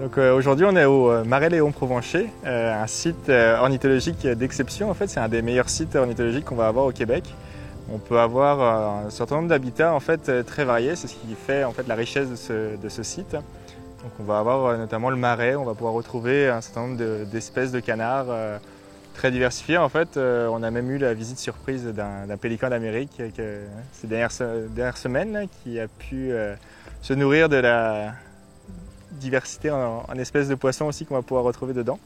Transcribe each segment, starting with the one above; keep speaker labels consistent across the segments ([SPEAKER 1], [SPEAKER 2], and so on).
[SPEAKER 1] Donc aujourd'hui on est au Marais Léon Provencher, un site ornithologique d'exception. En fait, c'est un des meilleurs sites ornithologiques qu'on va avoir au Québec. On peut avoir un certain nombre d'habitats en fait très variés, c'est ce qui fait en fait la richesse de ce site. Donc on va avoir notamment le marais, on va pouvoir retrouver un certain nombre d'espèces de canards très diversifiés. En fait, on a même eu la visite surprise d'un pélican d'Amérique ces dernières semaines là, qui a pu se nourrir de la diversité en espèces de poissons aussi qu'on va pouvoir retrouver dedans.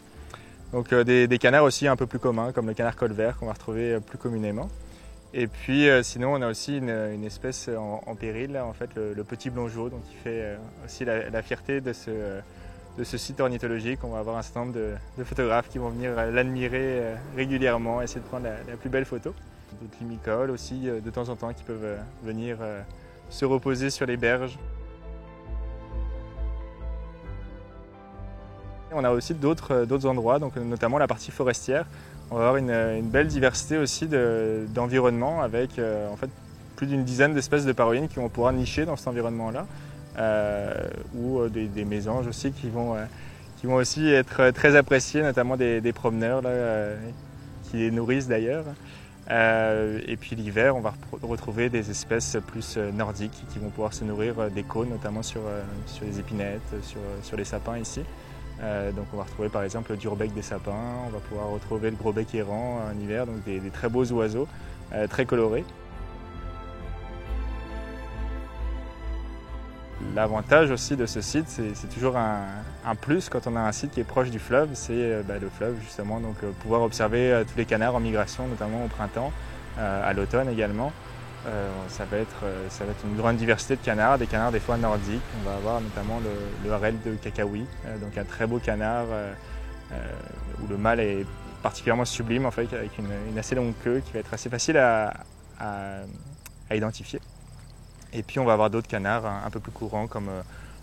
[SPEAKER 1] Donc des canards aussi un peu plus communs, comme le canard colvert qu'on va retrouver plus communément. Et puis sinon on a aussi une espèce en péril, là, en fait, le petit blongeau, donc qui fait aussi la fierté de ce site ornithologique. On va avoir un certain nombre de photographes qui vont venir l'admirer régulièrement, essayer de prendre la plus belle photo. D'autres limicoles aussi de temps en temps qui peuvent venir se reposer sur les berges. On a aussi d'autres endroits, donc notamment la partie forestière. On va avoir une belle diversité aussi d'environnements avec en fait, plus d'une dizaine d'espèces de parolines qui vont pouvoir nicher dans cet environnement-là, ou des mésanges aussi qui vont aussi être très appréciés, notamment des promeneurs là, qui les nourrissent d'ailleurs. Et puis l'hiver, on va retrouver des espèces plus nordiques qui vont pouvoir se nourrir des cônes, notamment sur les épinettes, sur les sapins ici. Donc on va retrouver par exemple le durbec des sapins, on va pouvoir retrouver le gros bec errant en hiver, donc des très beaux oiseaux, très colorés. L'avantage aussi de ce site, c'est toujours un plus quand on a un site qui est proche du fleuve, c'est le fleuve justement, donc pouvoir observer tous les canards en migration, notamment au printemps, à l'automne également. Ça va être une grande diversité de canards, des canards des fois nordiques. On va avoir notamment le harel de Cacaoui, donc un très beau canard où le mâle est particulièrement sublime en fait, avec une assez longue queue qui va être assez facile à identifier. Et puis on va avoir d'autres canards un peu plus courants comme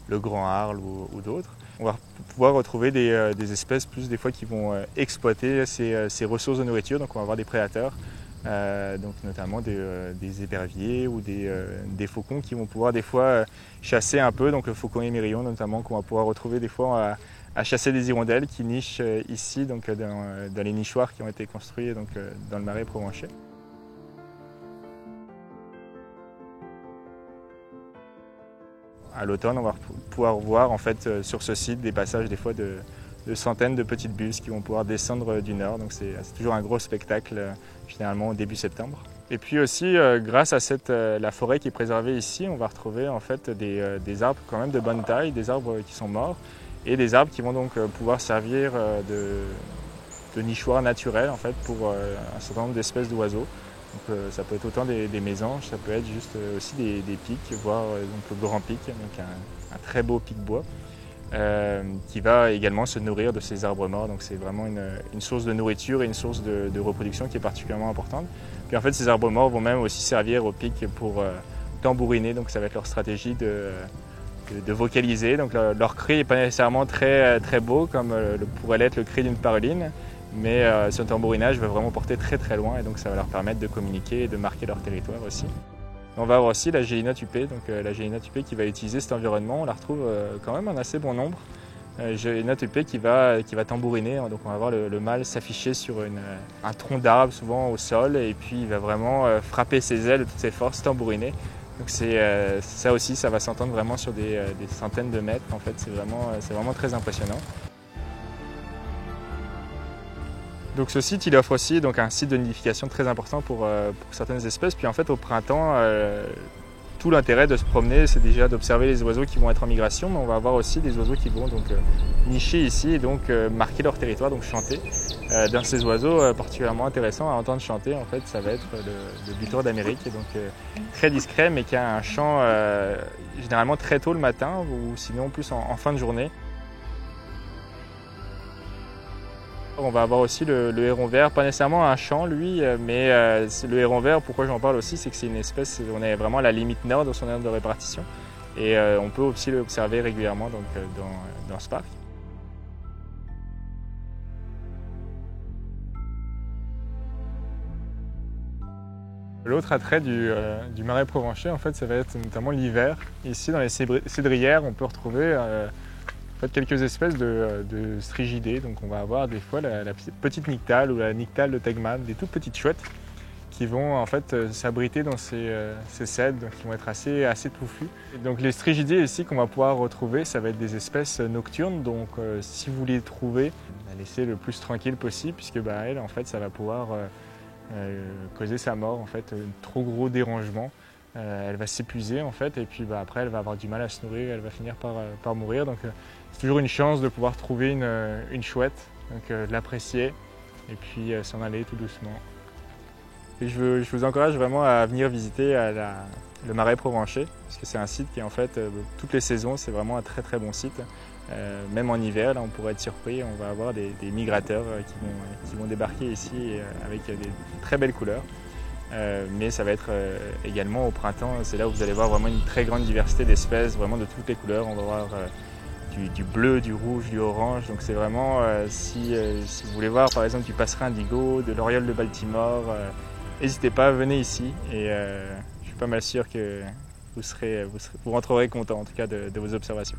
[SPEAKER 1] le grand harle ou d'autres. On va pouvoir retrouver des espèces plus des fois qui vont exploiter ces ressources de nourriture, donc on va avoir des prédateurs. Donc notamment des éperviers ou des faucons qui vont pouvoir des fois chasser un peu, donc le faucon émerillon notamment qu'on va pouvoir retrouver des fois à chasser des hirondelles qui nichent ici donc dans les nichoirs qui ont été construits donc, dans le Marais Provencher. À l'automne, on va pouvoir voir en fait, sur ce site des passages des fois de centaines de petites buses qui vont pouvoir descendre du nord. Donc c'est toujours un gros spectacle, généralement au début septembre. Et puis aussi, grâce à la forêt qui est préservée ici, on va retrouver en fait, des arbres quand même de bonne taille, des arbres qui sont morts, et des arbres qui vont donc pouvoir servir de nichoirs naturels en fait, pour un certain nombre d'espèces d'oiseaux. Donc, ça peut être autant des mésanges, ça peut être juste aussi des pics, voire donc, le grand pic, donc un très beau pic-bois. Qui va également se nourrir de ces arbres morts. Donc c'est vraiment une source de nourriture et une source de reproduction qui est particulièrement importante. Puis en fait ces arbres morts vont même aussi servir au pic pour tambouriner, donc ça va être leur stratégie de vocaliser. Donc leur cri n'est pas nécessairement très beau comme pourrait l'être le cri d'une paruline, mais ce tambourinage va vraiment porter très très loin et donc ça va leur permettre de communiquer et de marquer leur territoire aussi. On va avoir aussi la géinote huppée, donc la géinote huppée qui va utiliser cet environnement, on la retrouve quand même en assez bon nombre. Géinote huppée qui va tambouriner, donc on va voir le mâle s'afficher sur un tronc d'arbre, souvent au sol, et puis il va vraiment frapper ses ailes de toutes ses forces, tambouriner. Donc ça aussi, ça va s'entendre vraiment sur des centaines de mètres, en fait, c'est vraiment très impressionnant. Donc ce site, il offre aussi donc, un site de nidification très important pour certaines espèces. Puis en fait, au printemps, tout l'intérêt de se promener, c'est déjà d'observer les oiseaux qui vont être en migration, mais on va avoir aussi des oiseaux qui vont donc nicher ici et donc marquer leur territoire, donc chanter. Dans ces oiseaux particulièrement intéressants à entendre chanter, en fait, ça va être le butoir d'Amérique, donc très discret, mais qui a un chant généralement très tôt le matin ou sinon plus en fin de journée. On va avoir aussi le héron vert, pas nécessairement un chant lui, mais le héron vert, pourquoi j'en parle aussi, c'est que c'est une espèce, on est vraiment à la limite nord de son aire de répartition et on peut aussi l'observer régulièrement donc, dans ce parc. L'autre attrait du Marais Provencher, en fait, ça va être notamment l'hiver. Ici, dans les cédrières, on peut retrouver En fait, quelques espèces de strigidés. Donc on va avoir des fois la petite nyctale ou la nyctale de Tegman, des toutes petites chouettes qui vont en fait s'abriter dans ces sels, donc qui vont être assez touffus. Et donc les strigidés ici qu'on va pouvoir retrouver, ça va être des espèces nocturnes. Donc si vous les trouvez, la laissez le plus tranquille possible, puisque elle en fait ça va pouvoir causer sa mort, en fait, un trop gros dérangement. Elle va s'épuiser en fait, et puis après elle va avoir du mal à se nourrir, elle va finir par mourir. Donc c'est toujours une chance de pouvoir trouver une chouette, donc de l'apprécier et puis s'en aller tout doucement. Et je vous encourage vraiment à venir visiter le Marais Provencher, parce que c'est un site qui est en fait toutes les saisons, c'est vraiment un très bon site. Même en hiver, là on pourrait être surpris, on va avoir des migrateurs qui vont débarquer ici avec des très belles couleurs. Mais ça va être également au printemps, c'est là où vous allez voir vraiment une très grande diversité d'espèces, vraiment de toutes les couleurs. On va voir du bleu, du rouge, du orange. Donc c'est vraiment, si vous voulez voir par exemple du passerin indigo, de l'oriole de Baltimore, n'hésitez pas, venez ici et je suis pas mal sûr que vous rentrerez content en tout cas de vos observations.